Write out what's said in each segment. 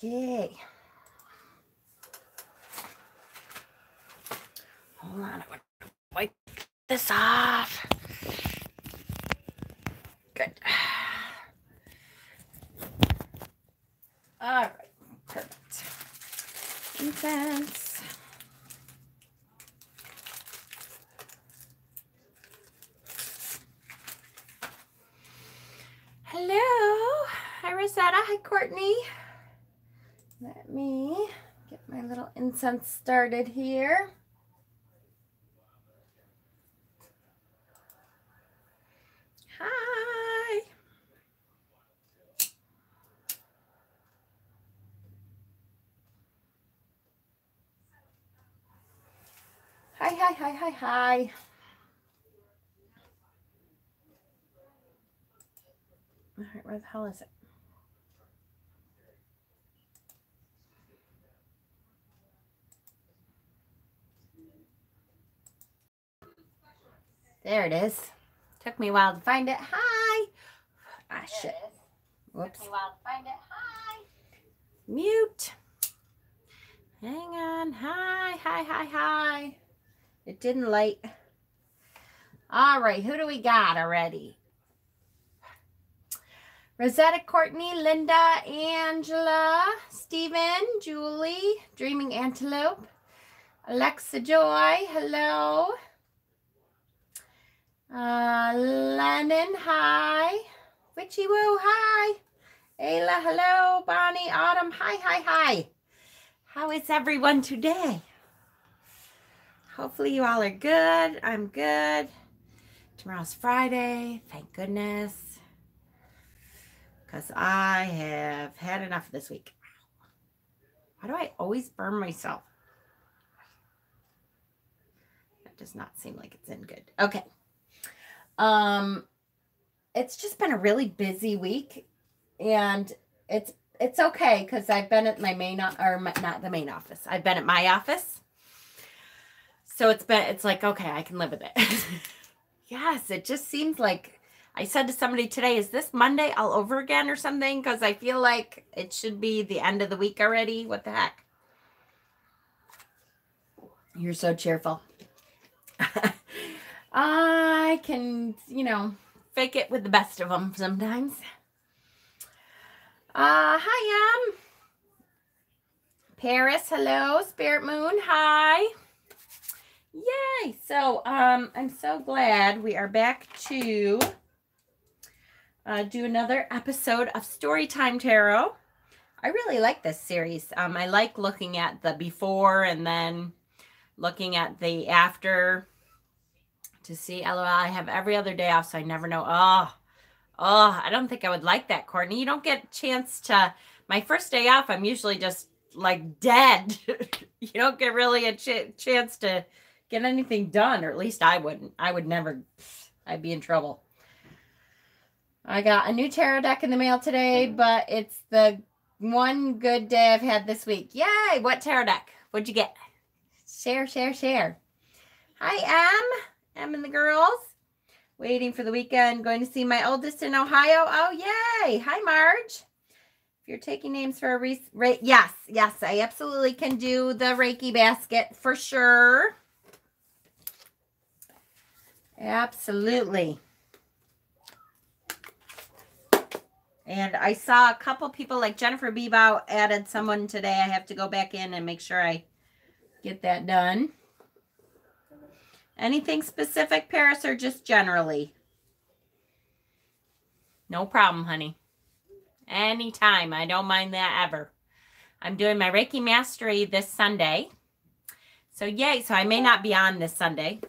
Okay. Hold on, I want to wipe this off. Good. All right, perfect. Incense. Hello. Hi, Rosetta. Hi, Courtney. Let me get my little incense started here. Hi. Hi. All right, where the hell is it? There it is. Took me a while to find it. Hi. Ah, shit. Whoops. Took me a while to find it. Hi. Mute. Hang on. Hi. It didn't light. All right, who do we got already? Rosetta, Courtney, Linda, Angela, Stephen, Julie, Dreaming Antelope, Alexa Joy, hello. Lennon, hi. Witchy Woo, hi. Ayla, hello. Bonnie, Autumn, hi. How is everyone today? Hopefully you all are good. I'm good. Tomorrow's Friday, thank goodness. Because I have had enough this week. Why do I always burn myself? That does not seem like it's in good. Okay. It's just been a really busy week, and it's okay because I've been at my main, or not the main office. I've been at my office. So it's like, okay, I can live with it. Yes, it just seems like, I said to somebody today, is this Monday all over again or something? Because I feel like it should be the end of the week already. What the heck? You're so cheerful. I can, fake it with the best of them sometimes. Hi, Paris, hello. Spirit Moon, hi. Yay. So, I'm so glad we are back to do another episode of Storytime Tarot. I really like this series. I like looking at the before and then looking at the after to see. LOL, I have every other day off, so I never know. Oh, I don't think I would like that, Courtney. You don't get a chance to, my first day off, I'm usually just like dead. You don't get really a chance to get anything done, or at least I wouldn't. I would never, I'd be in trouble. I got a new tarot deck in the mail today, but it's the one good day I've had this week. Yay! What tarot deck? What'd you get? Share. Hi, Em and the girls. Waiting for the weekend. Going to see my oldest in Ohio. Oh, yay! Hi, Marge. If you're taking names for a yes, I absolutely can do the Reiki basket for sure. Absolutely. And I saw a couple people like Jennifer Bebow added someone today. I have to go back in and make sure I get that done. Anything specific, Paris, or just generally? No problem, honey. Anytime. I don't mind that ever. I'm doing my Reiki Mastery this Sunday. So yay. So I may not be on this Sunday.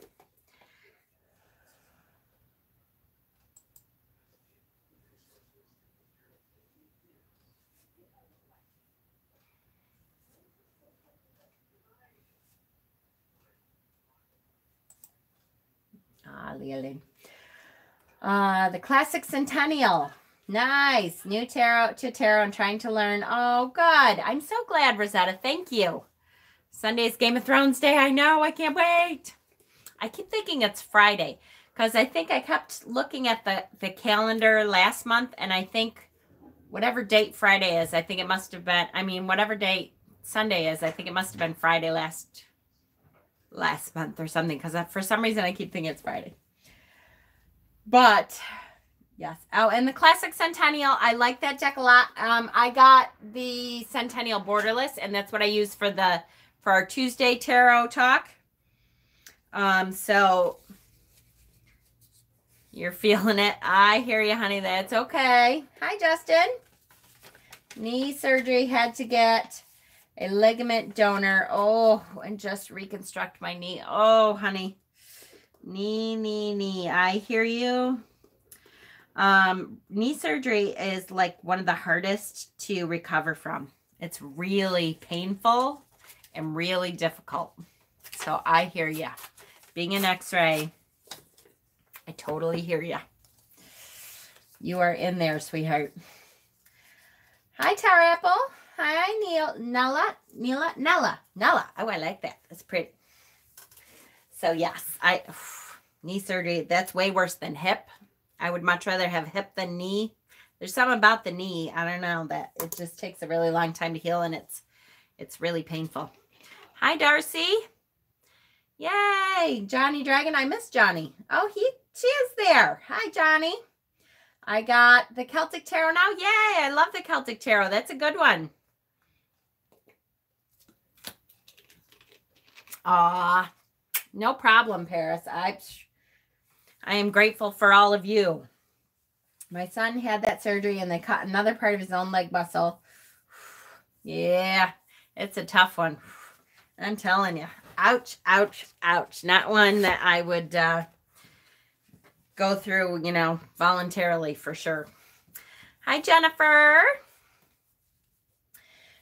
Leolyn. The Classic Centennial. Nice. New tarot to tarot and trying to learn. Oh, good. I'm so glad, Rosetta. Thank you. Sunday's Game of Thrones Day. I know. I can't wait. I keep thinking it's Friday because I think I kept looking at the calendar last month, and I think whatever date Friday is, I think it must have been, I mean, whatever date Sunday is, I think it must have been Friday last month or something, because for some reason I keep thinking it's Friday. But yes. Oh, and the Classic Centennial, I like that deck a lot. I got the Centennial Borderless, and that's what I use for our Tuesday tarot talk. So you're feeling it. I hear you, honey. That's okay. Hi, Justin. Knee surgery, had to get a ligament donor. Oh, and just reconstruct my knee. Oh, honey. Knee. I hear you. Knee surgery is like one of the hardest to recover from. It's really painful and really difficult. So I hear you. Being an X-ray, I totally hear you. You are in there, sweetheart. Hi, Tower Apple. Hi, Nella. Oh, I like that. That's pretty. So yes, knee surgery, that's way worse than hip. I would much rather have hip than knee. There's something about the knee, I don't know, that it just takes a really long time to heal, and it's really painful. Hi, Darcy. Yay, Johnny Dragon. I miss Johnny. Oh, she is there. Hi, Johnny. I got the Celtic Tarot now. Yay, I love the Celtic Tarot. That's a good one. No problem, Paris. I am grateful for all of you. My son had that surgery, and they cut another part of his own leg muscle. Yeah, it's a tough one. I'm telling you. Ouch, ouch, ouch. Not one that I would go through, voluntarily for sure. Hi, Jennifer.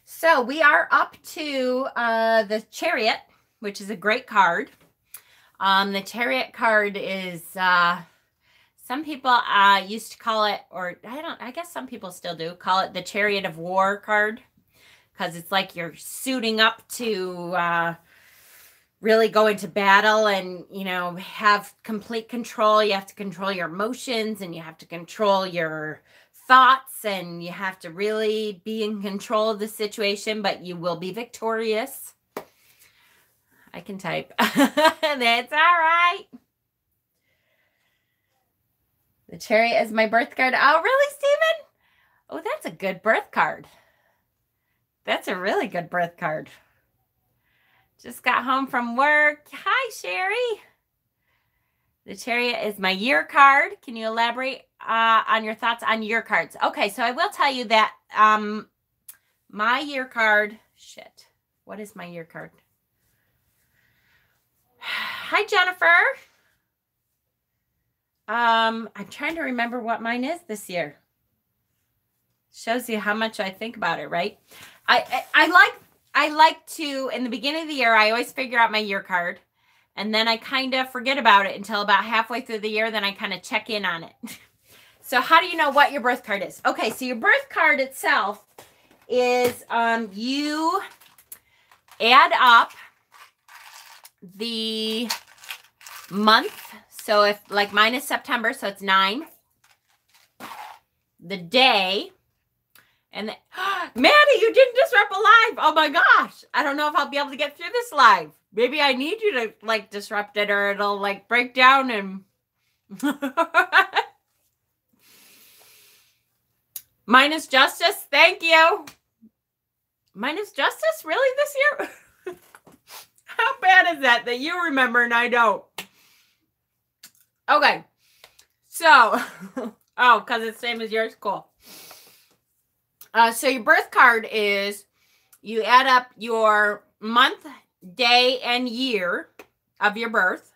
So we are up to the Chariot, which is a great card. The Chariot card is, some people used to call it, or I guess some people still do, call it the Chariot of War card, because it's like you're suiting up to really go into battle and, have complete control. You have to control your emotions, and you have to control your thoughts, and you have to really be in control of the situation, but you will be victorious. I can type. That's all right. The Chariot is my birth card. Oh, really, Stephen? Oh, that's a good birth card. That's a really good birth card. Just got home from work. Hi, Sherry. The Chariot is my year card. Can you elaborate on your thoughts on year cards? Okay, so I will tell you that my year card, what is my year card? Hi, Jennifer. I'm trying to remember what mine is this year. Shows you how much I think about it, right? I like to, in the beginning of the year, I always figure out my year card, and then I kind of forget about it until about halfway through the year. Then I kind of check in on it. So how do you know what your birth card is? Okay, so your birth card itself is you add up the month. So if, like, mine is September, so it's 9. The day. And then, Maddie, you didn't disrupt a live. Oh my gosh. I don't know if I'll be able to get through this live. Maybe I need you to, like, disrupt it, or it'll, like, break down and... Minus Justice. Thank you. Minus Justice? Really this year? How bad is that you remember and I don't? Okay. So, oh, because it's the same as yours? Cool. So your birth card is, you add up your month, day, and year of your birth.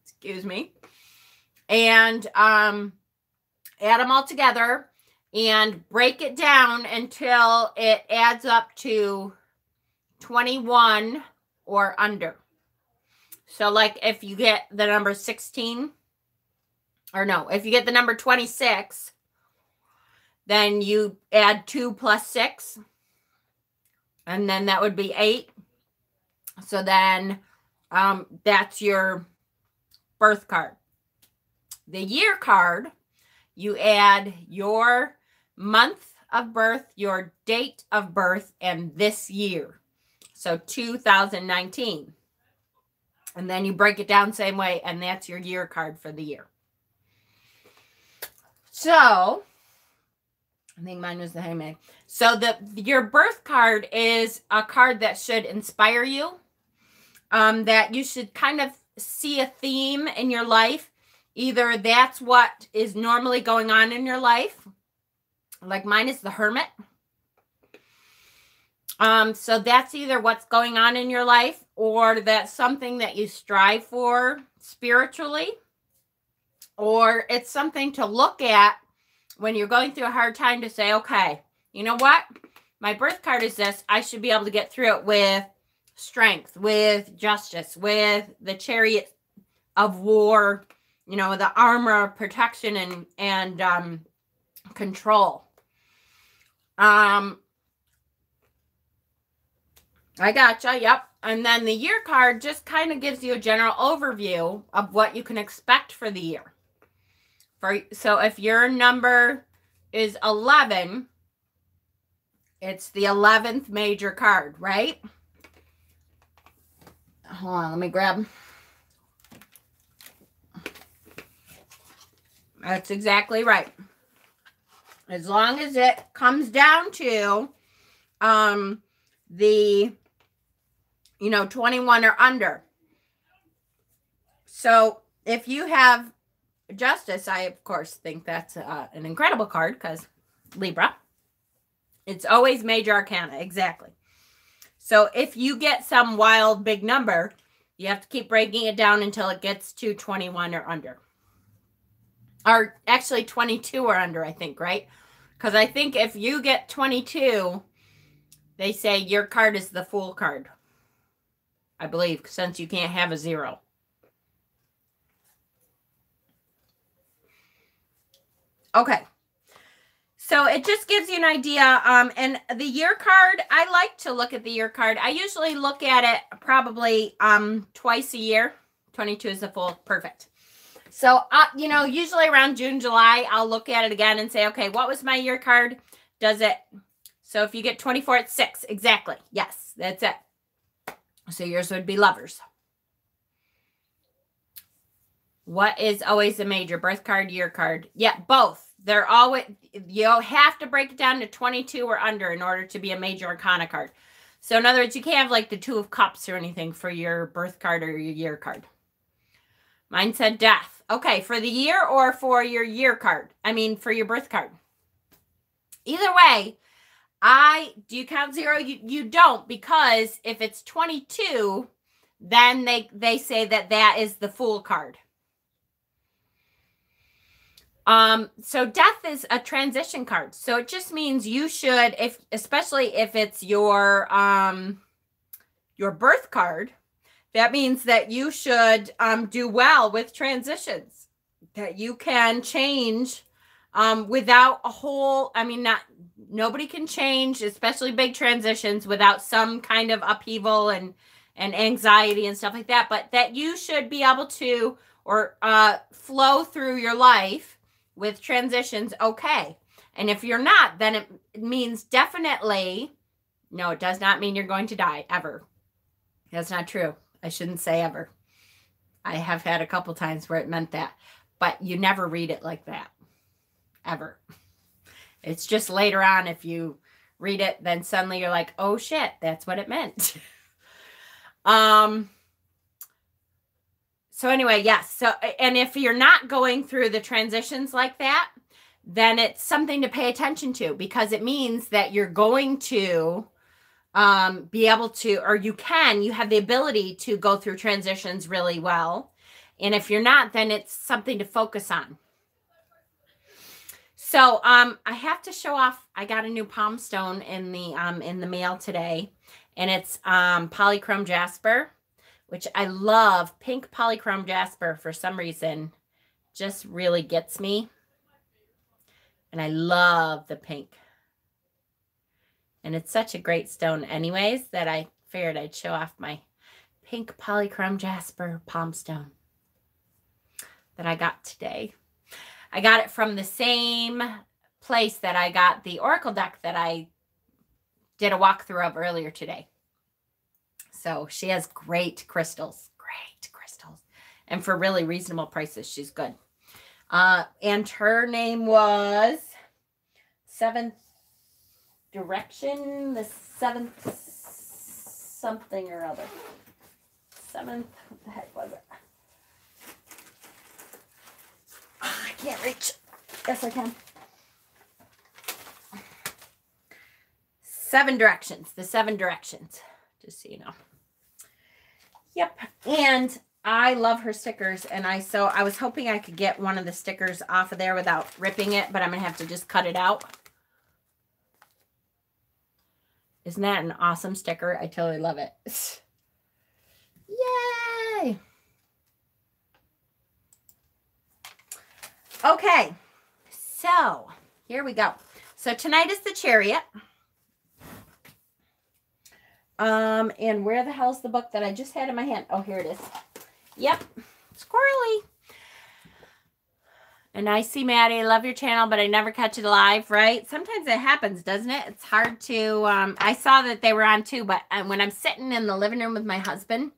Excuse me. And add them all together and break it down until it adds up to 21 or under. So, like, if you get the number 16, or no, if you get the number 26, then you add 2 plus 6, and then that would be 8. So then that's your birth card. The year card, you add your month of birth, your date of birth, and this year. So 2019. And then you break it down same way, and that's your year card for the year. So, I think mine was the Hangman. So your birth card is a card that should inspire you, that you should kind of see a theme in your life. Either that's what is normally going on in your life, like mine is the Hermit. So that's either what's going on in your life, or that's something that you strive for spiritually, or it's something to look at when you're going through a hard time to say, okay, you know what? My birth card is this. I should be able to get through it with strength, with justice, with the Chariot of war, you know, the armor of protection and control. I gotcha. Yep. And then the year card just kind of gives you a general overview of what you can expect for the year. So if your number is 11, it's the 11th major card, right? Hold on, let me grab. That's exactly right. As long as it comes down to the 21 or under. So if you have Justice, I of course think that's an incredible card because Libra. It's always major arcana, exactly. So if you get some wild big number, you have to keep breaking it down until it gets to 21 or under. Or actually 22 or under, I think, right? Because I think if you get 22, they say your card is the Fool card. I believe, since you can't have a 0. Okay. So it just gives you an idea. And the year card, I like to look at the year card. I usually look at it probably twice a year. 22 is the Fool. Perfect. So, usually around June, July, I'll look at it again and say, okay, what was my year card? Does it? So if you get 24, it's 6. Exactly. Yes, that's it. So yours would be Lovers. What is always the major? Birth card, year card? Yeah, both. They're always, you have to break it down to 22 or under in order to be a major arcana card. So in other words, you can't have like the 2 of Cups or anything for your birth card or your year card. Mine said Death. Okay, for the year or for your year card? I mean, for your birth card. Either way, do you count 0? You don't, because if it's 22, then they say that is the Fool card. So Death is a transition card. So it just means you should, especially if it's your birth card, that means that you should do well with transitions, that you can change without a whole, nobody can change, especially big transitions, without some kind of upheaval and anxiety and stuff like that. But that you should be able to flow through your life with transitions, okay. And if you're not, then it means definitely, no, it does not mean you're going to die, ever. That's not true. I shouldn't say ever. I have had a couple times where it meant that. But you never read it like that. Ever. It's just later on, if you read it, then suddenly you're like, oh shit, that's what it meant. So anyway, yes. So, and if you're not going through the transitions like that, then it's something to pay attention to, because it means that you're going to be able to, or you have the ability to go through transitions really well. And if you're not, then it's something to focus on. So I have to show off, I got a new palm stone in the mail today, and it's polychrome jasper, which I love. Pink polychrome jasper, for some reason, just really gets me. And I love the pink. And it's such a great stone anyways that I figured I'd show off my pink polychrome jasper palm stone that I got today. I got it from the same place that I got the Oracle deck that I did a walkthrough of earlier today. So she has great crystals. And for really reasonable prices, she's good. And her name was Seventh Direction, the seventh something or other. Seventh, what the heck was it? I can't reach. Yes, I can. 7 Directions, the 7 Directions, just so you know. Yep, and I love her stickers, and so I was hoping I could get one of the stickers off of there without ripping it, but I'm going to have to just cut it out. Isn't that an awesome sticker? I totally love it. Yay! Okay, so here we go. So tonight is the Chariot. And where the hell's the book that I just had in my hand? Oh, here it is. Yep, squirrely. And I see Maddie, I love your channel, but I never catch it live, right? Sometimes it happens, doesn't it? It's hard to, I saw that they were on too, but when I'm sitting in the living room with my husband,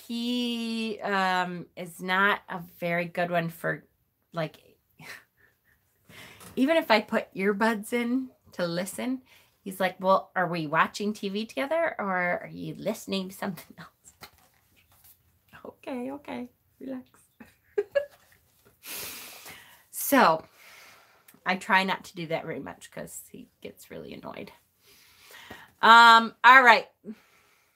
he is not a very good one for, like, even if I put earbuds in to listen, he's like, well, are we watching TV together or are you listening to something else? Okay, relax. So I try not to do that very much because he gets really annoyed. All right.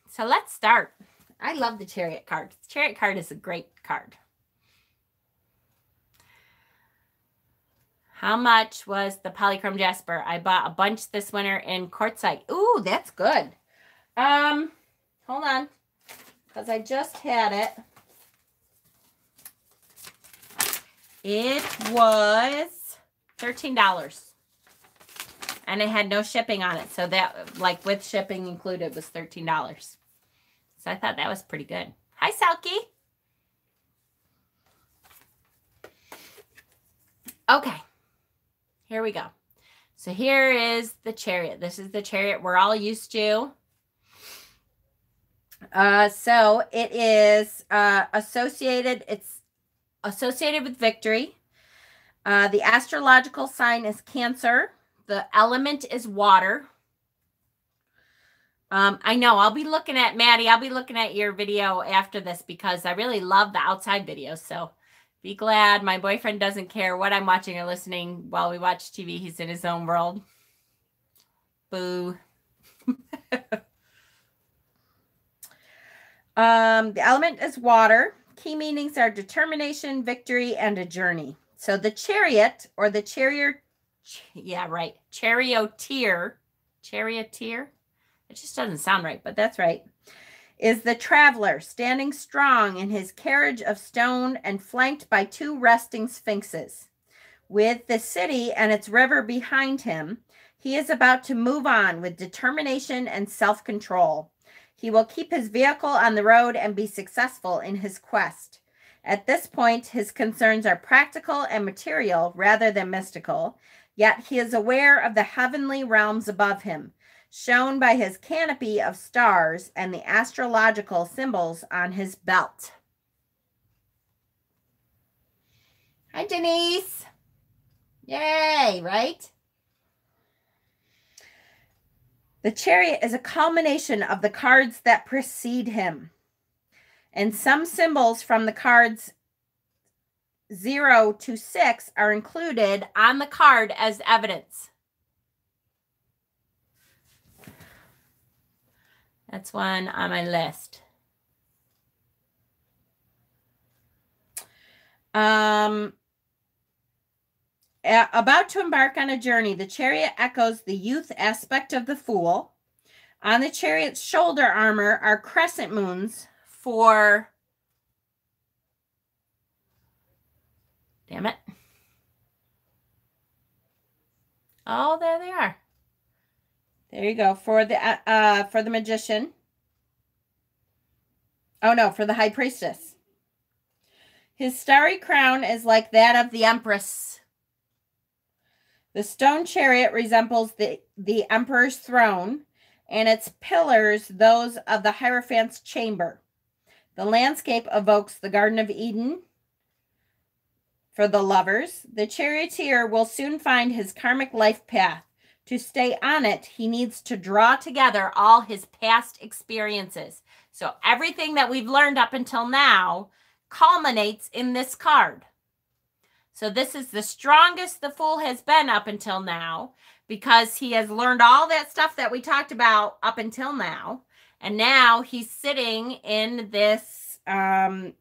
So let's start. I love the Chariot card. The Chariot card is a great card. How much was the Polychrome Jasper? I bought a bunch this winter in Quartzite. Ooh, that's good. Hold on, because I just had it. It was $13. And it had no shipping on it. So that, like, with shipping included, was $13. So I thought that was pretty good. Hi, Selkie. Okay. Here we go. So here is the Chariot. This is the Chariot we're all used to. So it is associated. It's associated with victory. The astrological sign is Cancer. The element is water. I know I'll be looking at, Maddie, I'll be looking at your video after this because I really love the outside videos. So be glad my boyfriend doesn't care what I'm watching or listening while we watch TV. He's in his own world. Boo. The element is water. Key meanings are determination, victory, and a journey. So the Chariot, or the charioteer. It just doesn't sound right, but that's right. Is the traveler standing strong in his carriage of stone and flanked by 2 resting sphinxes. With the city and its river behind him, he is about to move on with determination and self-control. He will keep his vehicle on the road and be successful in his quest. At this point, his concerns are practical and material rather than mystical, yet he is aware of the heavenly realms above him, shown by his canopy of stars and the astrological symbols on his belt. Hi, Denise. Yay, right? The Chariot is a culmination of the cards that precede him. And some symbols from the cards 0 to 6 are included on the card as evidence. That's one on my list. About to embark on a journey, the Chariot echoes the youth aspect of the Fool. On the Chariot's shoulder armor are crescent moons for... Damn it. Oh, there they are. There you go. For the magician. Oh, no, for the high priestess. His starry crown is like that of the Empress. The stone chariot resembles the Emperor's throne, and its pillars those of the Hierophant's chamber. The landscape evokes the Garden of Eden for the lovers. The charioteer will soon find his karmic life path. To stay on it, he needs to draw together all his past experiences. So everything that we've learned up until now culminates in this card. So this is the strongest the Fool has been up until now, because he has learned all that stuff that we talked about up until now. And now he's sitting in this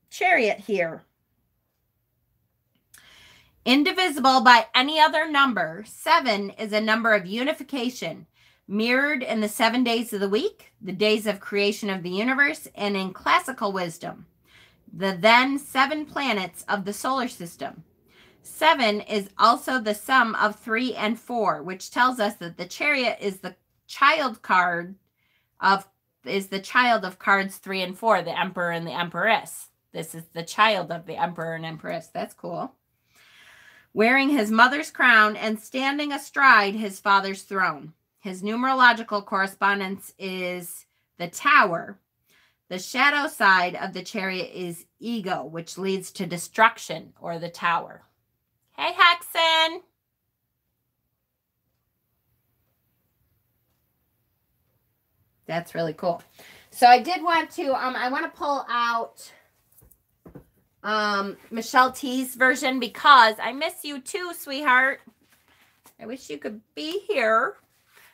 chariot here. Indivisible by any other number, 7 is a number of unification, mirrored in the 7 days of the week, the days of creation of the universe, and in classical wisdom, the then 7 planets of the solar system. 7 is also the sum of 3 and 4, which tells us that the chariot is the child of cards 3 and 4, the Emperor and the Empress. This is the child of the Emperor and Empress. That's cool. Wearing his mother's crown and standing astride his father's throne. His numerological correspondence is the Tower. The shadow side of the chariot is ego, which leads to destruction, or the Tower. Hey, Hexen. That's really cool. So I did want to, I want to pull out Michelle T's version, because I miss you too, sweetheart. I wish you could be here.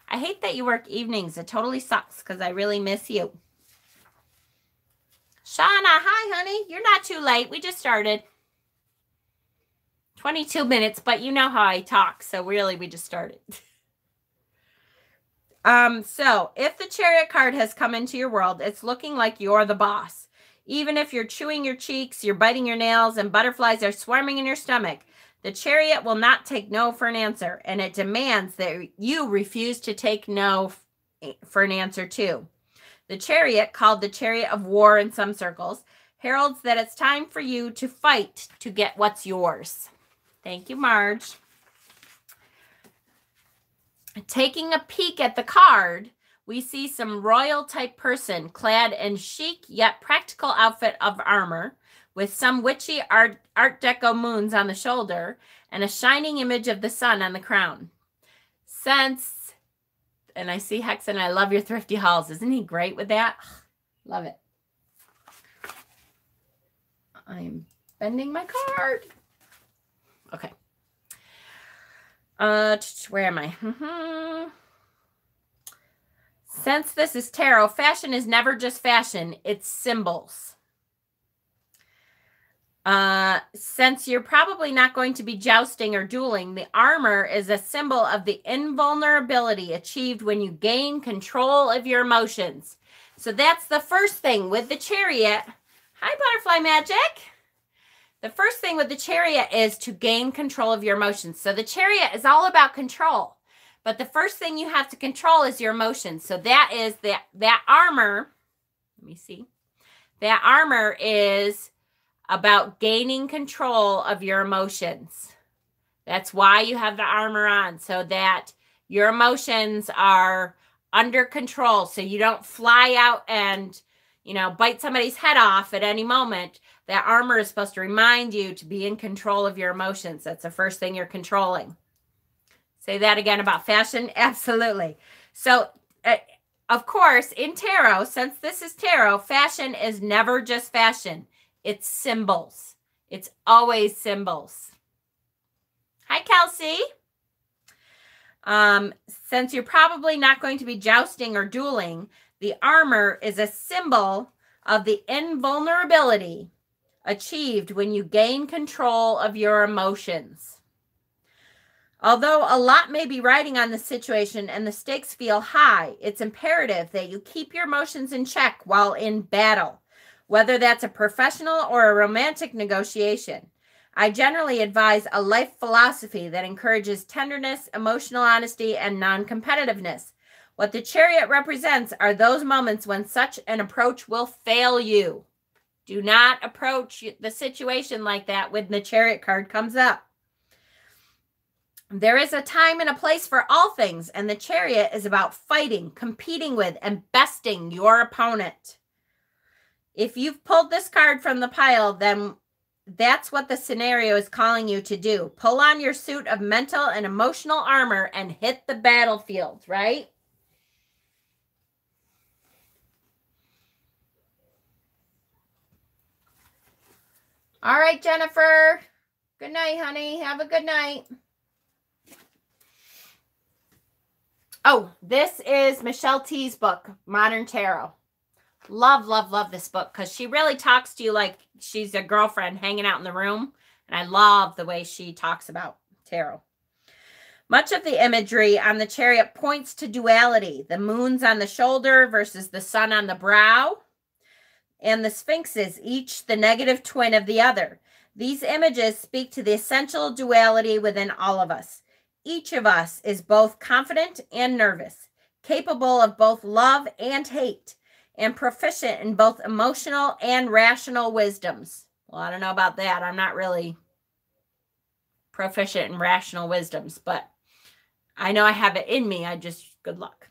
I hate that you work evenings. It totally sucks, because I really miss you. Shauna, hi, honey. You're not too late. We just started. 22 minutes, but you know how I talk, so really we just started. So if the Chariot card has come into your world, it's looking like you're the boss. Even if you're chewing your cheeks, you're biting your nails, and butterflies are swarming in your stomach, the Chariot will not take no for an answer, and it demands that you refuse to take no for an answer too. The Chariot, called the Chariot of War in some circles, heralds that it's time for you to fight to get what's yours. Thank you, Marge. Taking a peek at the card, we see some royal type person clad in chic yet practical outfit of armor, with some witchy art deco moons on the shoulder and a shining image of the sun on the crown. And I see Hexen, I love your thrifty hauls. Isn't he great with that? Love it. I'm bending my card. Okay. Where am I? Since this is tarot, fashion is never just fashion, it's symbols. Since you're probably not going to be jousting or dueling, the armor is a symbol of the invulnerability achieved when you gain control of your emotions. So that's the first thing with the Chariot. Hi, Butterfly Magic. The first thing with the Chariot is to gain control of your emotions. So the Chariot is all about control. But the first thing you have to control is your emotions. So that is that armor. Let me see. That armor is about gaining control of your emotions. That's why you have the armor on, so that your emotions are under control, so you don't fly out and, bite somebody's head off at any moment. That armor is supposed to remind you to be in control of your emotions. That's the first thing you're controlling. Say that again about fashion? Absolutely. So, of course, in tarot, since this is tarot, fashion is never just fashion. It's symbols. It's always symbols. Hi, Kelsey. Since you're probably not going to be jousting or dueling, the armor is a symbol of the invulnerability achieved when you gain control of your emotions. Although a lot may be riding on the situation and the stakes feel high, it's imperative that you keep your emotions in check while in battle, whether that's a professional or a romantic negotiation. I generally advise a life philosophy that encourages tenderness, emotional honesty, and non-competitiveness. What the Chariot represents are those moments when such an approach will fail you. Do not approach the situation like that when the Chariot card comes up. There is a time and a place for all things, and the Chariot is about fighting, competing with, and besting your opponent. If you've pulled this card from the pile, then that's what the scenario is calling you to do. Pull on your suit of mental and emotional armor and hit the battlefield, right? All right, Jennifer. Good night, honey. Have a good night. Oh, this is Michelle T's book, Modern Tarot. Love, love, love this book because she really talks to you like she's a girlfriend hanging out in the room. And I love the way she talks about tarot. Much of the imagery on the Chariot points to duality. The moon's on the shoulder versus the sun on the brow. And the sphinxes, each the negative twin of the other. These images speak to the essential duality within all of us. Each of us is both confident and nervous, capable of both love and hate, and proficient in both emotional and rational wisdoms. Well, I don't know about that. I'm not really proficient in rational wisdoms, but I know I have it in me. Good luck.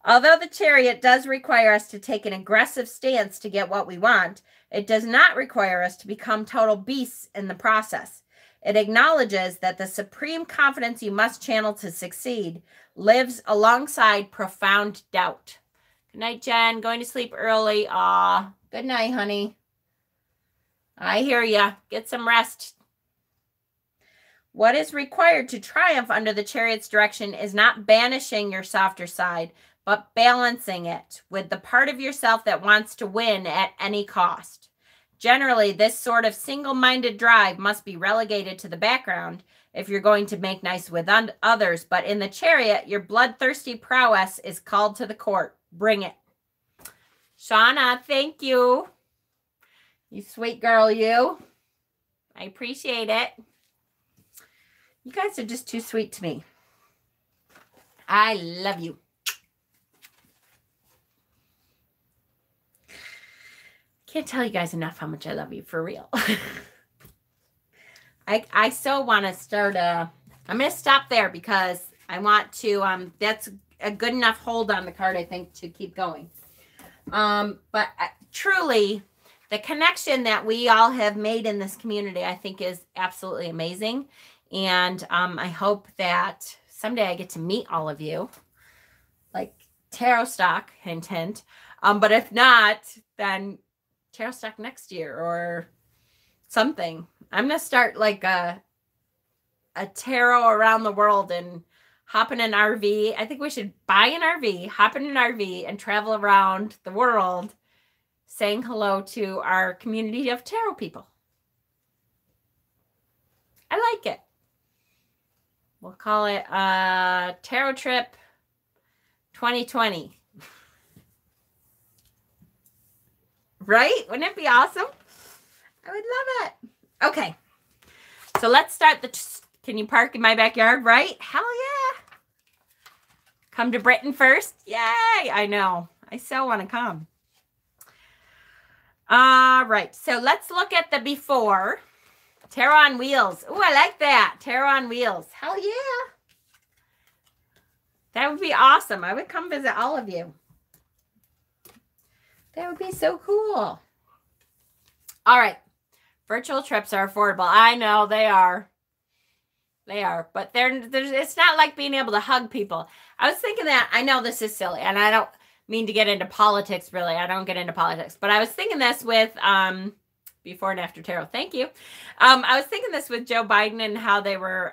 Although the Chariot does require us to take an aggressive stance to get what we want, it does not require us to become total beasts in the process. It acknowledges that the supreme confidence you must channel to succeed lives alongside profound doubt. Good night, Jen. Going to sleep early. Aw, good night, honey. I hear ya. Get some rest. What is required to triumph under the Chariot's direction is not banishing your softer side, but balancing it with the part of yourself that wants to win at any cost. Generally, this sort of single-minded drive must be relegated to the background if you're going to make nice with others. But in the Chariot, your bloodthirsty prowess is called to the court. Bring it. Shauna, thank you. You sweet girl, you. I appreciate it. You guys are just too sweet to me. I love you. Can't tell you guys enough how much I love you, for real. I so want to start I'm going to stop there because I want to, that's a good enough hold on the card, I think, to keep going. But truly, the connection that we all have made in this community, I think, is absolutely amazing. And I hope that someday I get to meet all of you, like Tarot Stock, hint, hint. But if not, then Tarot Stock next year or something. I'm going to start like a tarot around the world and hop in an RV. I think we should buy an RV, hop in an RV, and travel around the world saying hello to our community of tarot people. I like it. We'll call it Tarot Trip 2020. Right? Wouldn't it be awesome? I would love it. Okay. So let's start can you park in my backyard, right? Hell yeah. Come to Britain first. Yay. I know. I so want to come. All right. So let's look at the before. Tarot on Wheels. Ooh, I like that. Tarot on Wheels. Hell yeah. That would be awesome. I would come visit all of you. That would be so cool. All right. Virtual trips are affordable. I know they are. They are. But it's not like being able to hug people. I was thinking that. I know this is silly. And I don't mean to get into politics, really. I don't get into politics. But I was thinking this with before and after tarot. Thank you. I was thinking this with Joe Biden and how they were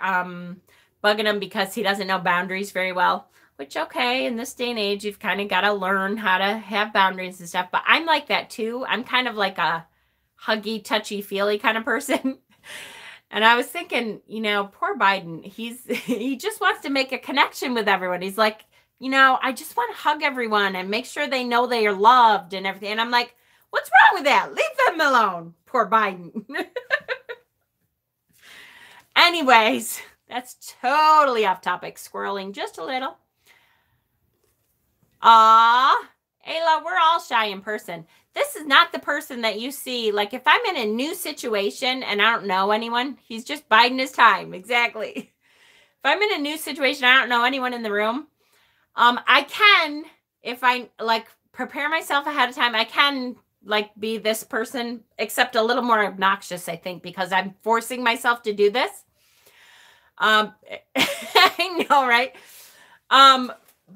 bugging him because he doesn't know boundaries very well. Which, okay, in this day and age, you've kind of got to learn how to have boundaries and stuff. But I'm like that, too. I'm kind of like a huggy, touchy-feely kind of person. And I was thinking, you know, poor Biden, he just wants to make a connection with everyone. He's like, you know, I just want to hug everyone and make sure they know they are loved and everything. And I'm like, what's wrong with that? Leave them alone, poor Biden. Anyways, that's totally off topic. Squirreling just a little. Ayla, we're all shy in person. this is not the person that you see. Like if I'm in a new situation and I don't know anyone, he's just biding his time. Exactly. If I'm in a new situation, I don't know anyone in the room. I can, if I like prepare myself ahead of time, I can like be this person, except a little more obnoxious, I think, because I'm forcing myself to do this. I know, right?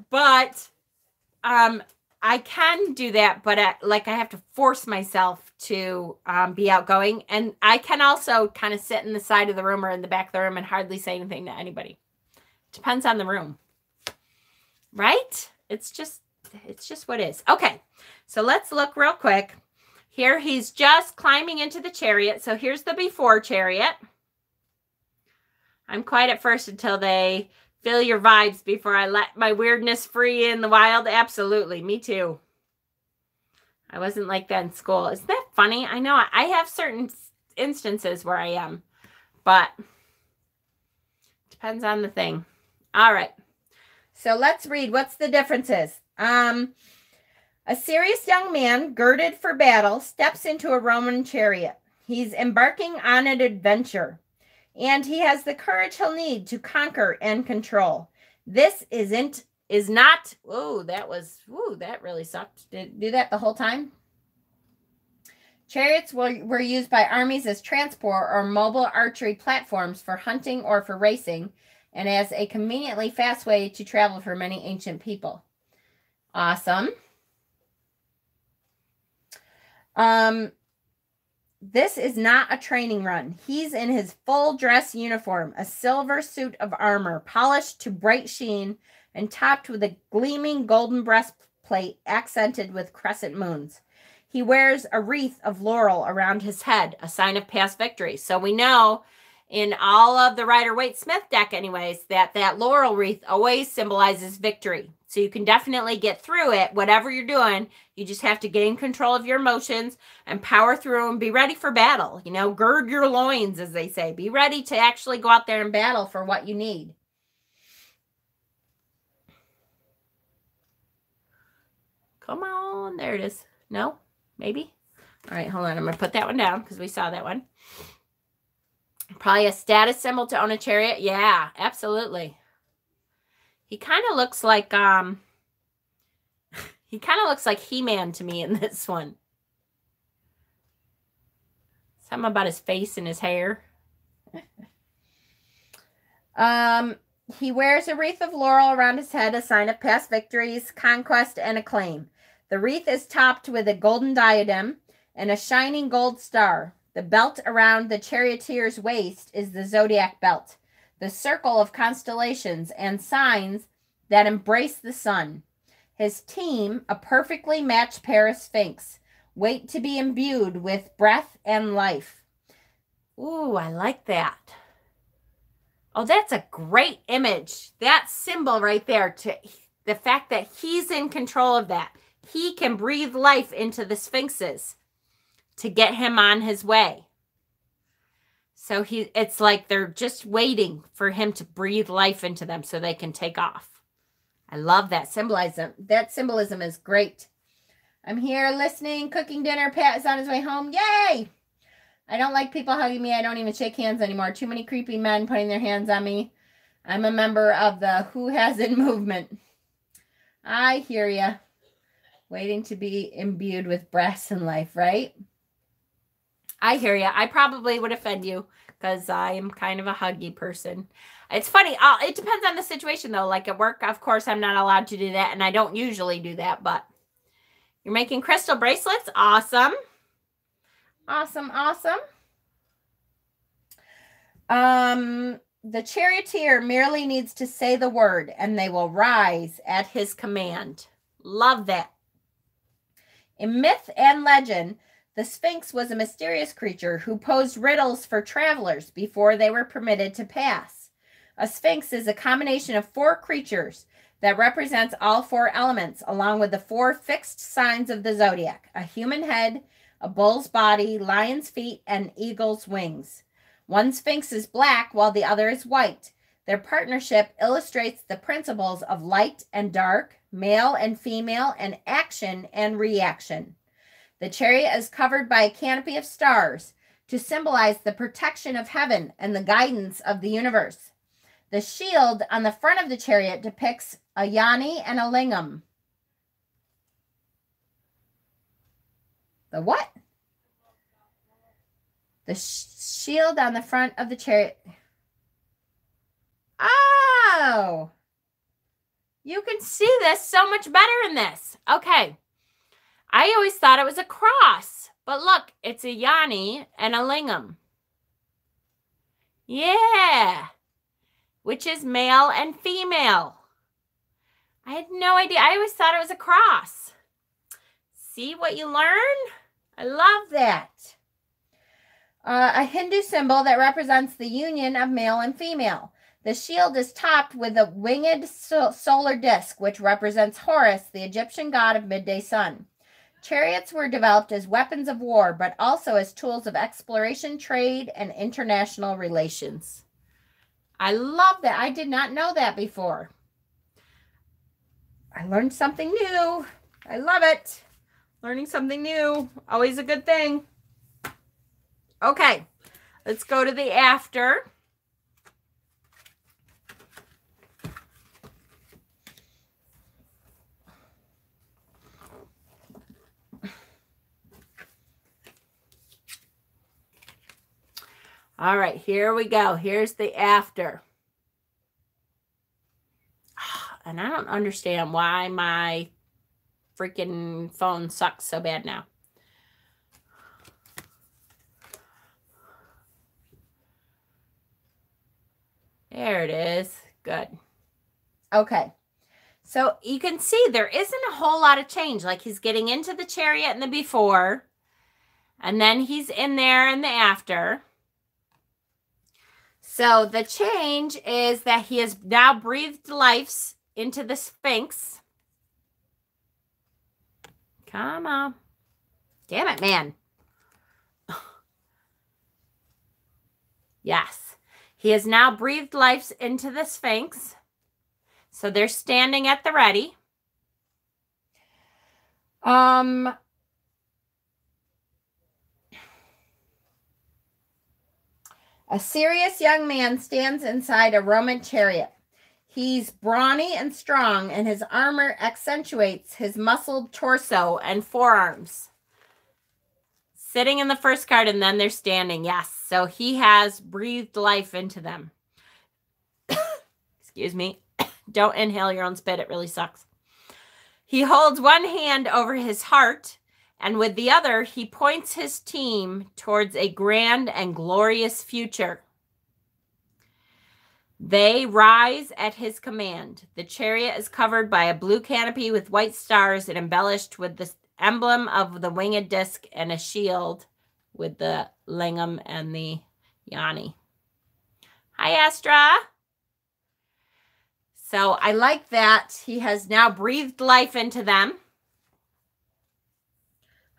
But I can do that, but I have to force myself to be outgoing. And I can also kind of sit in the side of the room or in the back of the room and hardly say anything to anybody. Depends on the room, right? It's just what it is. Okay, so let's look real quick. Here he's just climbing into the chariot. So here's the before chariot. I'm quiet at first until they feel your vibes before I let my weirdness free in the wild. Absolutely. Me too. I wasn't like that in school. Isn't that funny? I know I have certain instances where I am, but depends on the thing. All right. So let's read. What's the differences? A serious young man, girded for battle, steps into a Roman chariot. He's embarking on an adventure, and he has the courage he'll need to conquer and control. This is not, that really sucked. Did it do that the whole time? Chariots were used by armies as transport or mobile archery platforms for hunting or for racing, and as a conveniently fast way to travel for many ancient people. Awesome. This is not a training run. He's in his full dress uniform, a silver suit of armor, polished to bright sheen and topped with a gleaming golden breastplate accented with crescent moons. He wears a wreath of laurel around his head, a sign of past victory. So we know in all of the Rider-Waite-Smith deck anyways, that laurel wreath always symbolizes victory. So you can definitely get through it, whatever you're doing. You just have to gain control of your emotions and power through and be ready for battle. You know, gird your loins, as they say. Be ready to actually go out there and battle for what you need. Come on. There it is. No? Maybe? All right, hold on. I'm going to put that one down because we saw that one. Probably a status symbol to own a chariot. Yeah, absolutely. He kind of looks like He-Man to me in this one. Something about his face and his hair. He wears a wreath of laurel around his head, a sign of past victories, conquest, and acclaim. The wreath is topped with a golden diadem and a shining gold star. The belt around the charioteer's waist is the zodiac belt, the circle of constellations and signs that embrace the sun. His team, a perfectly matched pair of Sphinx, wait to be imbued with breath and life. Ooh, I like that. Oh, that's a great image. That symbol right there, to the fact that he's in control of that. He can breathe life into the Sphinxes to get him on his way. So it's like they're just waiting for him to breathe life into them so they can take off. I love that symbolism. That symbolism is great. I'm here listening, cooking dinner. Pat is on his way home. Yay! I don't like people hugging me. I don't even shake hands anymore. Too many creepy men putting their hands on me. I'm a member of the Who Hasn't movement. I hear ya. Waiting to be imbued with breath and life, right? I hear you. I probably would offend you because I am kind of a huggy person. It's funny. It depends on the situation, though. Like at work, of course, I'm not allowed to do that, and I don't usually do that, but you're making crystal bracelets? Awesome. Awesome, awesome. The charioteer merely needs to say the word, and they will rise at his command. Love that. In myth and legend, the Sphinx was a mysterious creature who posed riddles for travelers before they were permitted to pass. A Sphinx is a combination of 4 creatures that represents all 4 elements, along with the 4 fixed signs of the zodiac: a human head, a bull's body, lion's feet, and eagle's wings. One Sphinx is black while the other is white. Their partnership illustrates the principles of light and dark, male and female, and action and reaction. The chariot is covered by a canopy of stars to symbolize the protection of heaven and the guidance of the universe. The shield on the front of the chariot depicts a yoni and a lingam. The what? The shield on the front of the chariot. Oh! You can see this so much better in this. Okay. I always thought it was a cross. But look, it's a yoni and a lingam. Yeah. Which is male and female. I had no idea. I always thought it was a cross. See what you learn? I love that. A Hindu symbol that represents the union of male and female. The shield is topped with a winged solar disk, which represents Horus, the Egyptian god of midday sun. Chariots were developed as weapons of war, but also as tools of exploration, trade, and international relations. I love that. I did not know that before. I learned something new. I love it. Learning something new. Always a good thing. Okay, let's go to the after. All right, here we go. Here's the after. And I don't understand why my freaking phone sucks so bad now. There it is. Good. Okay. So you can see there isn't a whole lot of change. Like he's getting into the chariot in the before. And then he's in there in the after. So the change is that he has now breathed life into the Sphinx. Come on. Damn it, man. Yes. He has now breathed life into the Sphinx. So they're standing at the ready. A serious young man stands inside a Roman chariot. He's brawny and strong, and his armor accentuates his muscled torso and forearms. Sitting in the first card, and then they're standing. Yes, so he has breathed life into them. Excuse me. Don't inhale your own spit. It really sucks. He holds one hand over his heart, and with the other, he points his team towards a grand and glorious future. They rise at his command. The chariot is covered by a blue canopy with white stars and embellished with the emblem of the winged disc and a shield with the lingam and the yoni. Hi, Astra. So I like that he has now breathed life into them.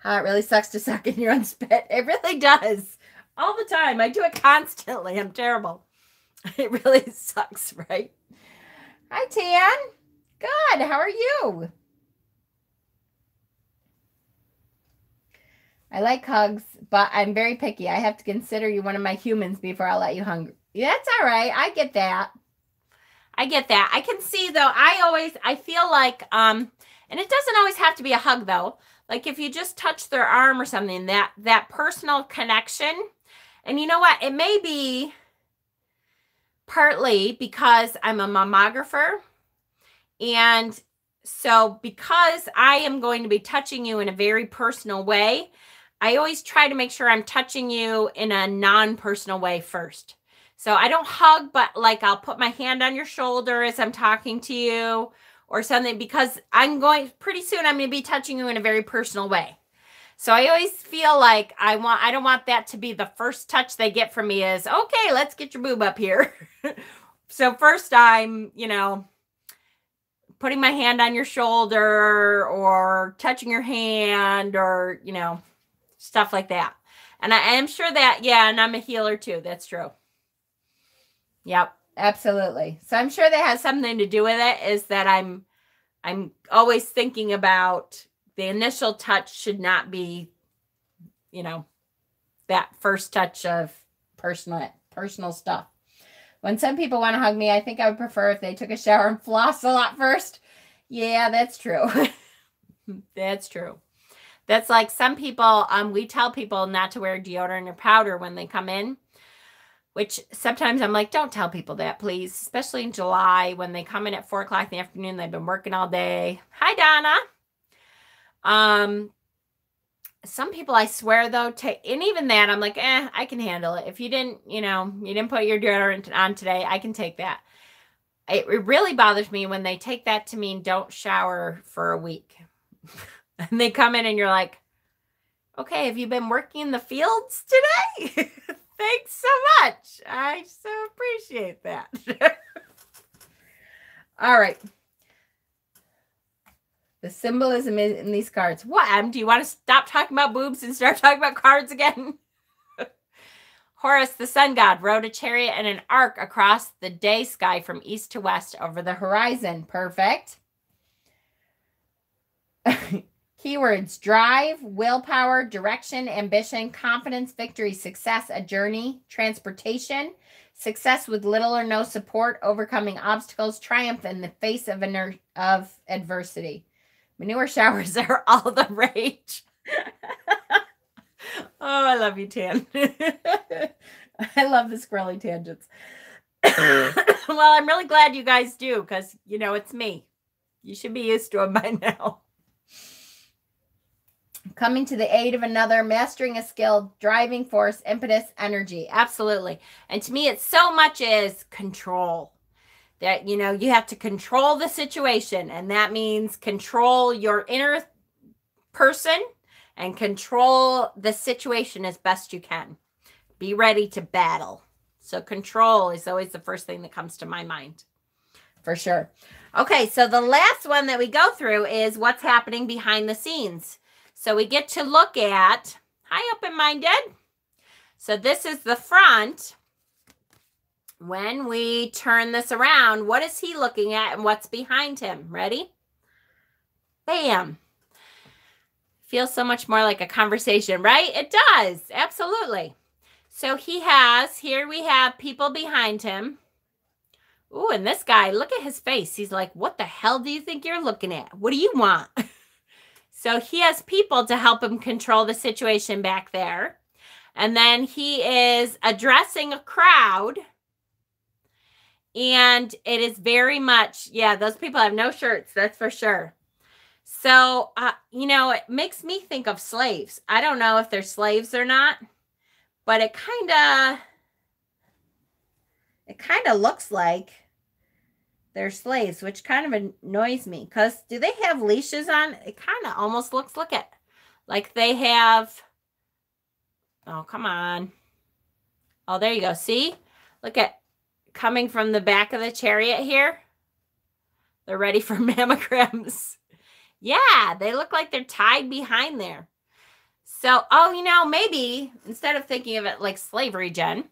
It really sucks to suck in your own spit. It really does. All the time. I do it constantly. I'm terrible. It really sucks, right? Hi, Tan. Good. How are you? I like hugs, but I'm very picky. I have to consider you one of my humans before I'll let you hungry. Yeah, that's all right. I get that. I get that. I can see, though, I feel like, and it doesn't always have to be a hug, though. Like if you just touch their arm or something, that personal connection. And you know what? It may be partly because I'm a mammographer. And so because I am going to be touching you in a very personal way, I always try to make sure I'm touching you in a non-personal way first. So I don't hug, but like I'll put my hand on your shoulder as I'm talking to you or something, because pretty soon I'm going to be touching you in a very personal way. So I always feel like I don't want that to be the first touch they get from me is, okay, let's get your boob up here. So first I'm, putting my hand on your shoulder or touching your hand or, stuff like that. And I am sure that, yeah, and I'm a healer too. That's true. Yep, absolutely. So I'm sure that has something to do with it, is that I'm always thinking about the initial touch should not be, you know, that first touch of personal stuff. When some people want to hug me, I think I would prefer if they took a shower and floss a lot first. Yeah, that's true. That's true. That's like some people, we tell people not to wear deodorant or powder when they come in, which sometimes I'm like, don't tell people that, please, especially in July when they come in at 4 o'clock in the afternoon. They've been working all day. Hi, Donna. Some people, I swear, though, and even that, I'm like, I can handle it. If you didn't, you didn't put your deodorant on today, I can take that. It really bothers me when they take that to mean don't shower for a week. And they come in and you're like, okay, have you been working in the fields today? Thanks so much. I so appreciate that. All right. The symbolism in these cards. What, do you want to stop talking about boobs and start talking about cards again? Horus, the sun god, rode a chariot and an arc across the day sky from east to west over the horizon. Perfect. Keywords: drive, willpower, direction, ambition, confidence, victory, success, a journey, transportation, success with little or no support, overcoming obstacles, triumph in the face of adversity. Manure showers are all the rage. Oh, I love you, Tan. I love the squirrely tangents. Well, I'm really glad you guys do, because, it's me. You should be used to them by now. Coming to the aid of another, mastering a skill, driving force, impetus, energy. Absolutely. And to me, it's so much is control. That, you have to control the situation. And that means control your inner person and control the situation as best you can. Be ready to battle. So control is always the first thing that comes to my mind. For sure. Okay, so the last one that we go through is what's happening behind the scenes. So we get to look at, hi, open-minded. So this is the front. When we turn this around, what is he looking at and what's behind him? Ready? Bam. Feels so much more like a conversation, right? It does. Absolutely. So here we have people behind him. Ooh, and this guy, look at his face. He's like, what the hell do you think you're looking at? What do you want? So he has people to help him control the situation back there. And then he is addressing a crowd. And it is very much, those people have no shirts, that's for sure. So, it makes me think of slaves. I don't know if they're slaves or not, but it kind of looks like they're slaves, which kind of annoys me. Because do they have leashes on? It kind of almost looks, like they have, oh, come on. Oh, there you go. See? Look at, coming from the back of the chariot here. They're ready for mammograms. Yeah, they look like they're tied behind there. So, maybe instead of thinking of it like slavery, Jen,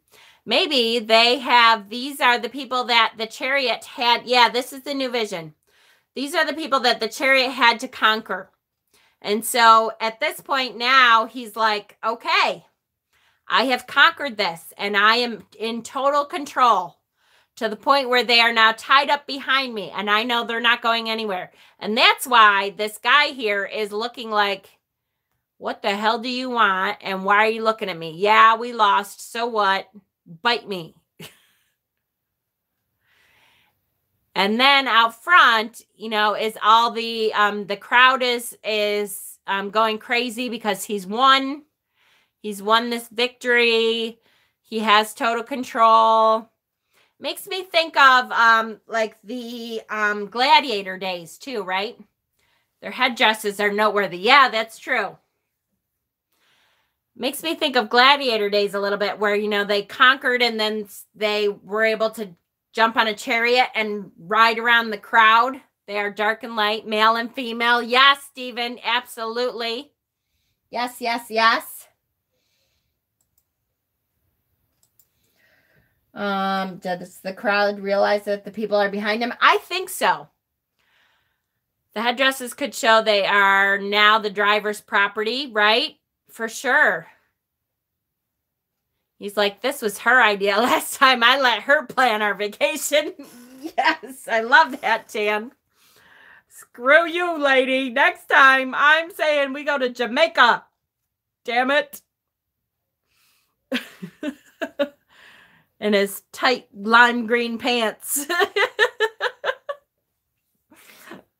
maybe these are the people that the chariot had. Yeah, this is the new vision. These are the people that the chariot had to conquer. And so at this point now, he's like, okay, I have conquered this and I am in total control. To the point where they are now tied up behind me. And I know they're not going anywhere. And that's why this guy here is looking like, what the hell do you want? And why are you looking at me? Yeah, we lost. So what? Bite me. And then out front, is all the crowd is going crazy because he's won. He's won this victory. He has total control. Makes me think of like the gladiator days too, right? Their headdresses are noteworthy. Yeah, that's true. Makes me think of gladiator days a little bit where, they conquered and then they were able to jump on a chariot and ride around the crowd. They are dark and light, male and female. Yes, Stephen, absolutely. Yes, yes, yes. Does the crowd realize that the people are behind him? I think so. The headdresses could show they are now the driver's property, right? For sure. He's like, this was her idea last time. I let her plan our vacation. Yes, I love that, Jan. Screw you, lady. Next time, I'm saying we go to Jamaica. Damn it. In his tight lime green pants.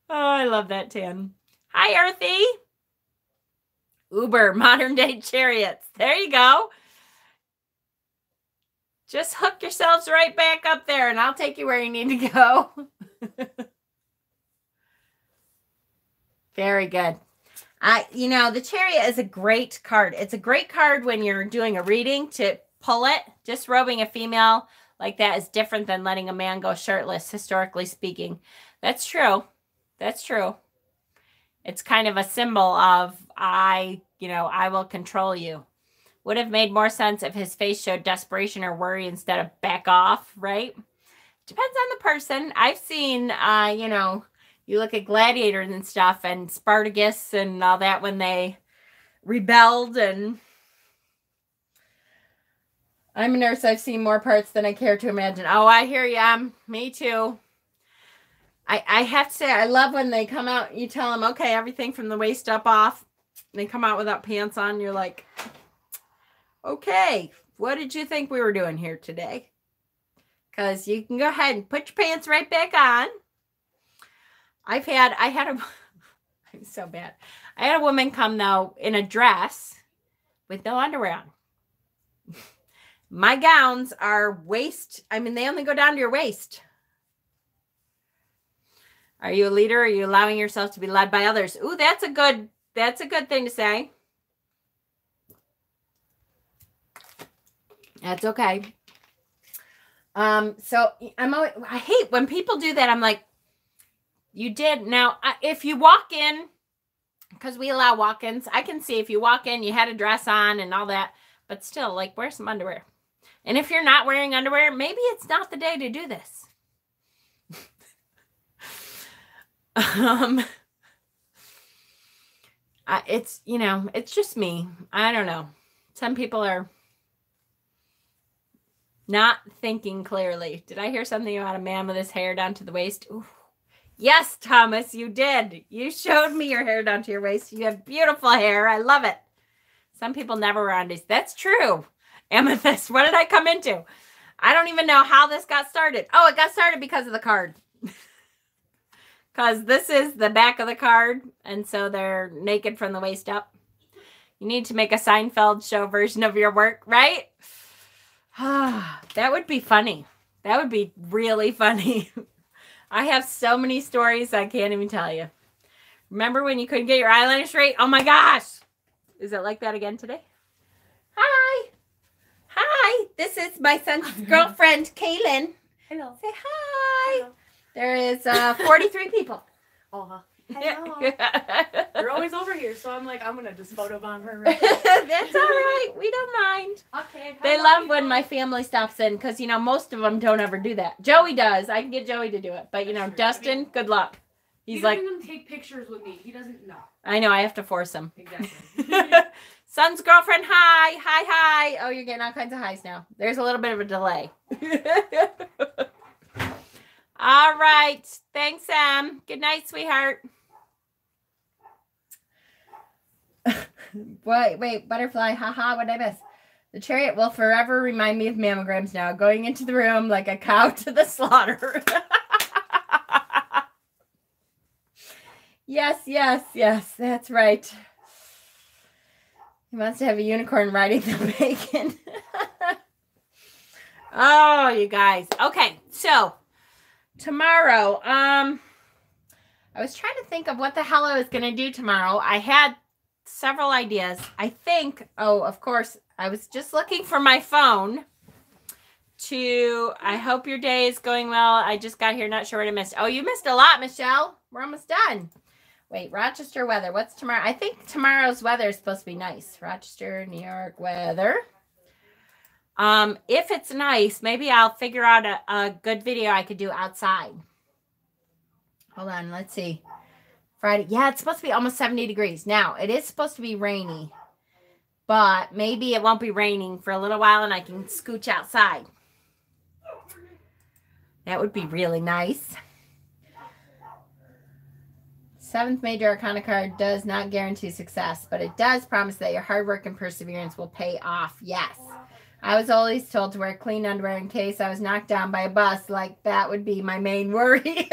Oh, I love that, Tan. Hi, Earthy. Uber, modern day chariots. There you go. Just hook yourselves right back up there and I'll take you where you need to go. Very good. You know, the Chariot is a great card. It's a great card when you're doing a reading to pull it. Disrobing a female like that is different than letting a man go shirtless, historically speaking. That's true. That's true. It's kind of a symbol of I will control you. Would have made more sense if his face showed desperation or worry instead of back off, right? Depends on the person. I've seen, you look at gladiators and stuff and Spartacus and all that when they rebelled. And I'm a nurse. I've seen more parts than I care to imagine. Oh, I hear you. Me too. I have to say, I love when they come out, you tell them, okay, everything from the waist up off. And they come out without pants on. You're like, okay, what did you think we were doing here today? Because you can go ahead and put your pants right back on. I'm so bad. I had a woman come, though, in a dress with no underwear on. My gowns are they only go down to your waist. Are you a leader? Or are you allowing yourself to be led by others? Ooh, that's a good thing to say. That's okay. So I hate when people do that. I'm like, you did. Now, if you walk in, because we allow walk-ins, I can see if you walk in, you had a dress on and all that, but still, like, wear some underwear. And if you're not wearing underwear, maybe it's not the day to do this. It's just me. I don't know. Some people are not thinking clearly. Did I hear something about a man with his hair down to the waist? Ooh. Yes, Thomas, you did. You showed me your hair down to your waist. You have beautiful hair. I love it. Some people never wear undies. That's true. Amethyst, what did I come into? I don't even know how this got started. Oh, it got started because of the card. Because this is the back of the card, and so they're naked from the waist up. You need to make a Seinfeld show version of your work, right? That would be funny. That would be really funny. I have so many stories I can't even tell you. Remember when you couldn't get your eyeliner straight? Oh my gosh. Is it like that again today? Hi. Hi. This is my son's girlfriend, Kaylin. Hello. Say hi. Hello. There is 43 people. Oh, hello. You're always over here, so I'm like, I'm going to just photobomb her right That's all right. We don't mind. Okay. They love when my family stops in because, most of them don't ever do that. Joey does. I can get Joey to do it. But, Dustin, good luck. He's like, he doesn't even take pictures with me. He doesn't know. I know. I have to force him. Exactly. Son's girlfriend, hi. Hi, hi. Oh, you're getting all kinds of highs now. There's a little bit of a delay. All right. Thanks, Sam. Good night, sweetheart. Wait, butterfly. Haha, what did I miss? The Chariot will forever remind me of mammograms now. Going into the room like a cow to the slaughter. Yes. That's right. He wants to have a unicorn riding the bacon. Oh, you guys. Okay, so tomorrow, I was trying to think of what the hell I was going to do tomorrow. I had several ideas. I think, of course, I was just looking for my phone I hope your day is going well. I just got here, not sure what I missed. Oh, you missed a lot, Michelle. We're almost done. Wait, Rochester weather. What's tomorrow? I think tomorrow's weather is supposed to be nice. Rochester, New York weather. If it's nice, maybe I'll figure out a good video I could do outside. Hold on, let's see. Friday. Yeah, it's supposed to be almost 70 degrees. Now, it is supposed to be rainy. But maybe it won't be raining for a little while and I can scooch outside. That would be really nice. 7th major arcana card does not guarantee success, but it does promise that your hard work and perseverance will pay off. Yes. I was always told to wear clean underwear in case I was knocked down by a bus. Like, that would be my main worry.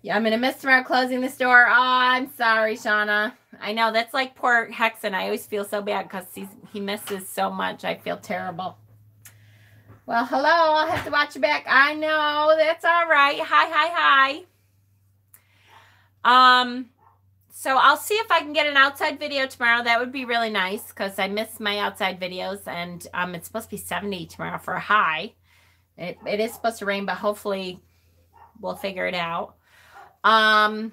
Yeah, I'm going to miss tomorrow closing the store. Oh, I'm sorry, Shauna. I know, that's like poor Hexen. I always feel so bad because he misses so much. I feel terrible. Well, hello. I'll have to watch you back. I know. That's all right. Hi. So I'll see if I can get an outside video tomorrow. That would be really nice because I miss my outside videos. And it's supposed to be 70 tomorrow for a high. It is supposed to rain, but hopefully we'll figure it out. So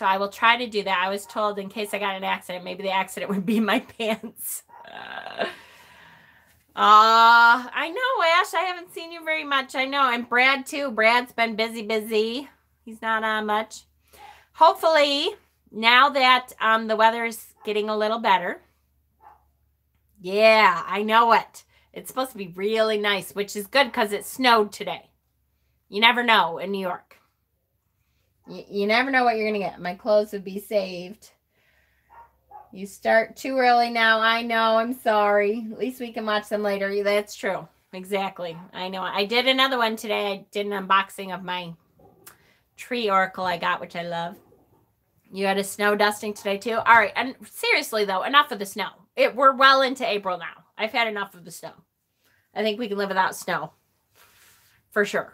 I will try to do that. I was told in case I got in an accident, maybe the accident would be my pants. I know, Ash. I haven't seen you very much. I know. And Brad, too. Brad's been busy. He's not on much. Hopefully, now that the weather is getting a little better. Yeah, I know it. It's supposed to be really nice, which is good because it snowed today. You never know in New York. You never know what you're going to get. My clothes would be saved. You start too early now. I know. I'm sorry. At least we can watch them later. That's true. Exactly. I know. I did another one today. I did an unboxing of my tree oracle I got, which I love. You had a snow dusting today too? All right. And seriously, though, enough of the snow. We're well into April now. I've had enough of the snow. I think we can live without snow. For sure.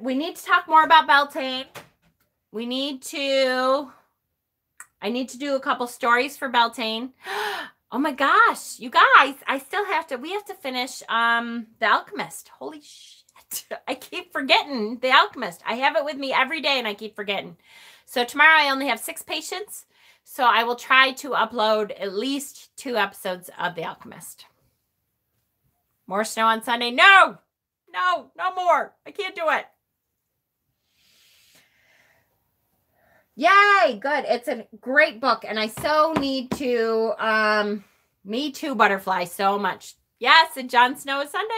We need to talk more about Beltane. I need to do a couple stories for Beltane. Oh my gosh, you guys, we have to finish The Alchemist. Holy shit. I keep forgetting The Alchemist. I have it with me every day and I keep forgetting. So tomorrow I only have 6 patients. So I will try to upload at least 2 episodes of The Alchemist. More snow on Sunday? No more. I can't do it. Yay, good. It's a great book, and I so need to, me too, Butterfly, so much. Yes, and Jon Snow is Sunday,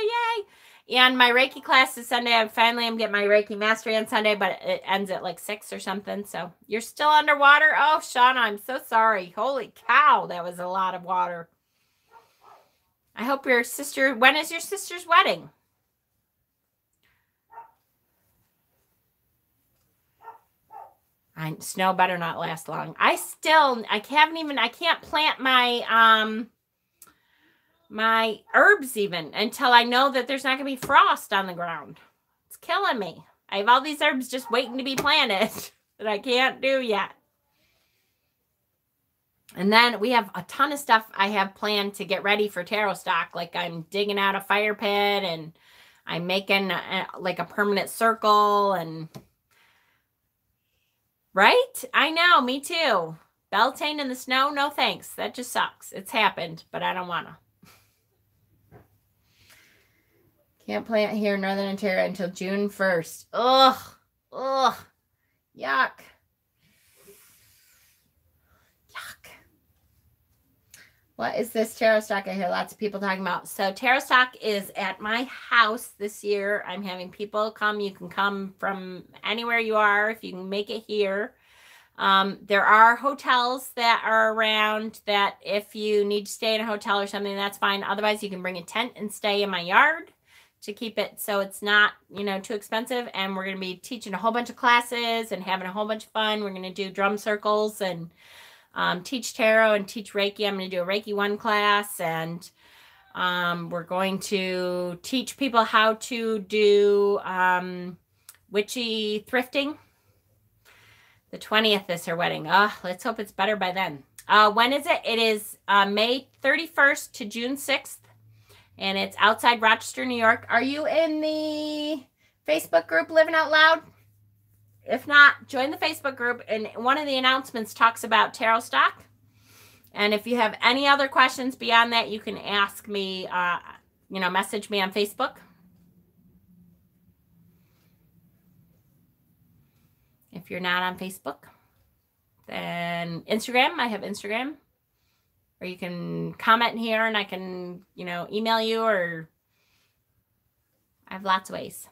yay. And my Reiki class is Sunday. I'm getting my Reiki Mastery on Sunday, but it ends at like 6 or something, so you're still underwater? Oh, Shauna, I'm so sorry. Holy cow, that was a lot of water. I hope your sister, when is your sister's wedding? Snow better not last long. I can't plant my, my herbs even until I know that there's not going to be frost on the ground. It's killing me. I have all these herbs just waiting to be planted that I can't do yet. And then we have a ton of stuff I have planned to get ready for tarot stock. Like I'm digging out a fire pit and I'm making like a permanent circle and... Right? I know. Me too. Beltane in the snow? No thanks. That just sucks. It's happened, but I don't want to. Can't plant here in Northern Ontario until June 1st. Ugh. Yuck. What is this tarot stock I hear lots of people talking about? So tarot stock is at my house this year. I'm having people come. You can come from anywhere you are if you can make it here. There are hotels that are around that if you need to stay in a hotel or something, that's fine. Otherwise, you can bring a tent and stay in my yard to keep it so it's not, too expensive. And we're going to be teaching a whole bunch of classes and having a whole bunch of fun. We're going to do drum circles and teach tarot and teach Reiki. I'm going to do a Reiki 1 class, and we're going to teach people how to do witchy thrifting. The 20th is her wedding. Let's hope it's better by then. When is it? It is May 31st to June 6th, and it's outside Rochester, New York. Are you in the Facebook group Living Out Loud? If not, join the Facebook group, and one of the announcements talks about tarot stock. And if you have any other questions beyond that, you can ask me message me on Facebook. If you're not on Facebook, then Instagram, I have Instagram. Or you can comment here and I can, email you, or I have lots of ways.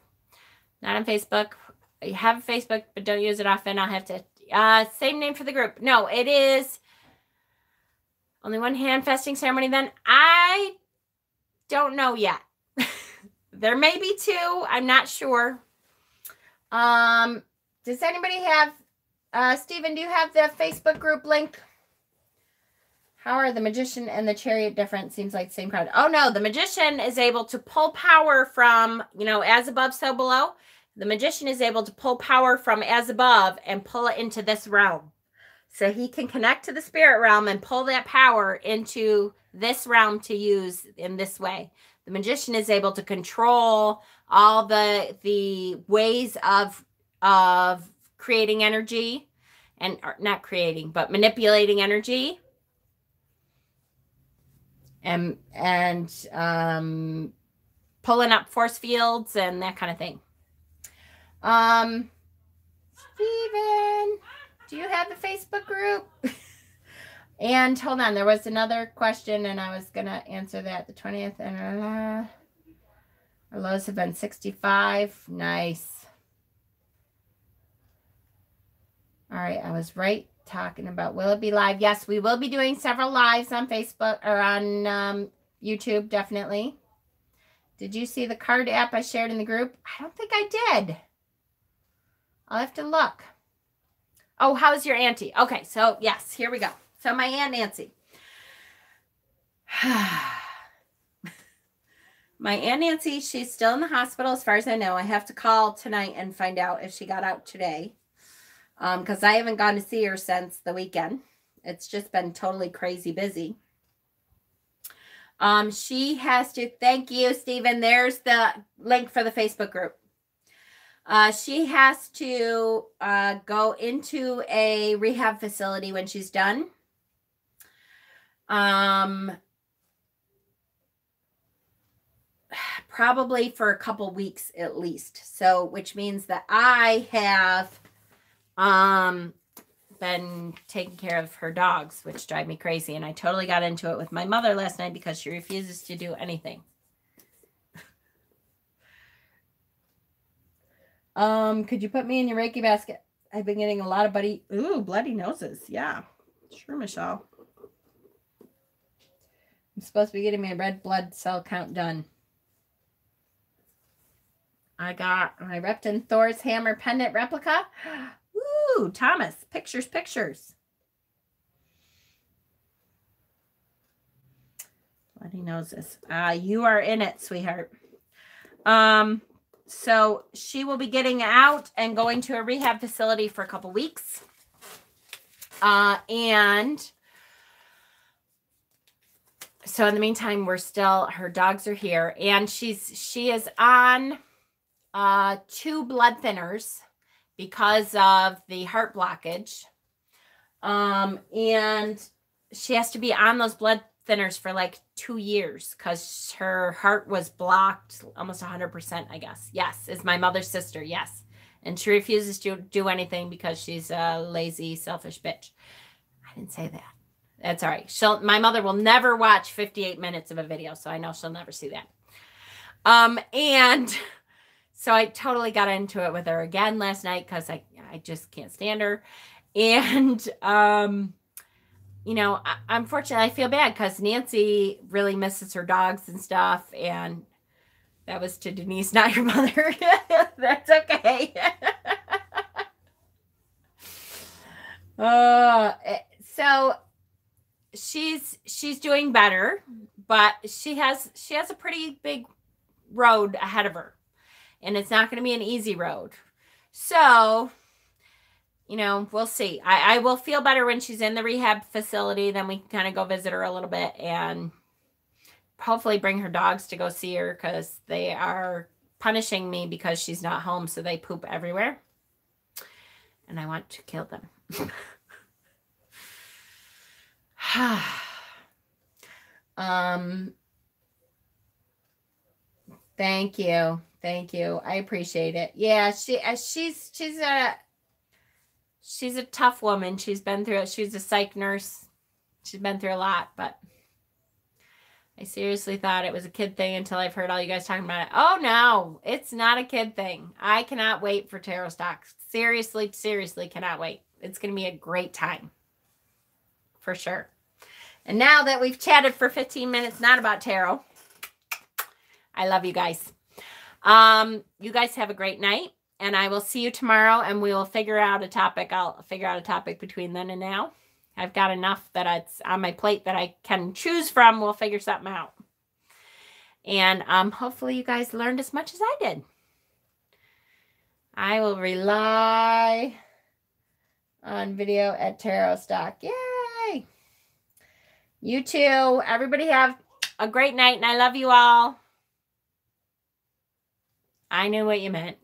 Not on Facebook. You have Facebook, but don't use it often. I'll have to, same name for the group. No, it is only one hand fasting ceremony then. I don't know yet. There may be two. I'm not sure. Does anybody have, Stephen, do you have the Facebook group link? How are the magician and the chariot different? Seems like the same crowd. Oh, no. The magician is able to pull power from, as above, so below. The magician is able to pull power from as above and pull it into this realm. So he can connect to the spirit realm and pull that power into this realm to use in this way. The magician is able to control all the ways of creating energy, and not creating, but manipulating energy. And pulling up force fields and that kind of thing. Steven, do you have the Facebook group? And hold on, there was another question and I was going to answer that. The 20th and our lows have been 65. Nice. All right, I was right talking about, will it be live? Yes, we will be doing several lives on Facebook or on YouTube, definitely. Did you see the card app I shared in the group? I don't think I did. I'll have to look. Oh, how's your auntie? Okay, so yes, here we go. So my Aunt Nancy. My Aunt Nancy, she's still in the hospital as far as I know. I have to call tonight and find out if she got out today. Because I haven't gone to see her since the weekend. It's just been totally crazy busy. She has to, thank you, Stephen. There's the link for the Facebook group. She has to go into a rehab facility when she's done. Probably for a couple weeks at least. So, which means that I have been taking care of her dogs, which drive me crazy. And I totally got into it with my mother last night because she refuses to do anything. Could you put me in your Reiki basket? I've been getting a lot of bloody noses. Yeah, sure, Michelle. I'm supposed to be getting my red blood cell count done. I got my Repton Thor's hammer pendant replica. Ooh, Thomas, pictures. Bloody noses. You are in it, sweetheart. So she will be getting out and going to a rehab facility for a couple weeks. And so in the meantime, her dogs are here, and she is on 2 blood thinners because of the heart blockage. And she has to be on those blood thinners for like 2 years because her heart was blocked almost 100%, I guess. Yes, is my mother's sister. Yes. And she refuses to do anything because she's a lazy, selfish bitch. I didn't say that. That's all right. My mother will never watch 58 minutes of a video, so I know she'll never see that. And so I totally got into it with her again last night because I just can't stand her. And, unfortunately, I feel bad because Nancy really misses her dogs and stuff. And that was to Denise, not your mother. That's okay. So she's doing better, but she has a pretty big road ahead of her. And it's not going to be an easy road. So, we'll see. I will feel better when she's in the rehab facility. Then we can kind of go visit her a little bit and hopefully bring her dogs to go see her because they are punishing me because she's not home. So they poop everywhere. And I want to kill them. Thank you. Thank you. I appreciate it. Yeah, she's a tough woman. She's been through it. She's a psych nurse. She's been through a lot, but I seriously thought it was a kid thing until I've heard all you guys talking about it. Oh no, it's not a kid thing. I cannot wait for tarot stocks. Seriously, seriously cannot wait. It's going to be a great time. For sure. And now that we've chatted for 15 minutes, not about tarot, I love you guys. You guys have a great night, and I will see you tomorrow, and we will figure out a topic. I'll figure out a topic between then and now. I've got enough that it's on my plate that I can choose from. We'll figure something out. And hopefully you guys learned as much as I did. I will rely on video at tarot stock. Yay! You too. Everybody have a great night, and I love you all. I knew what you meant.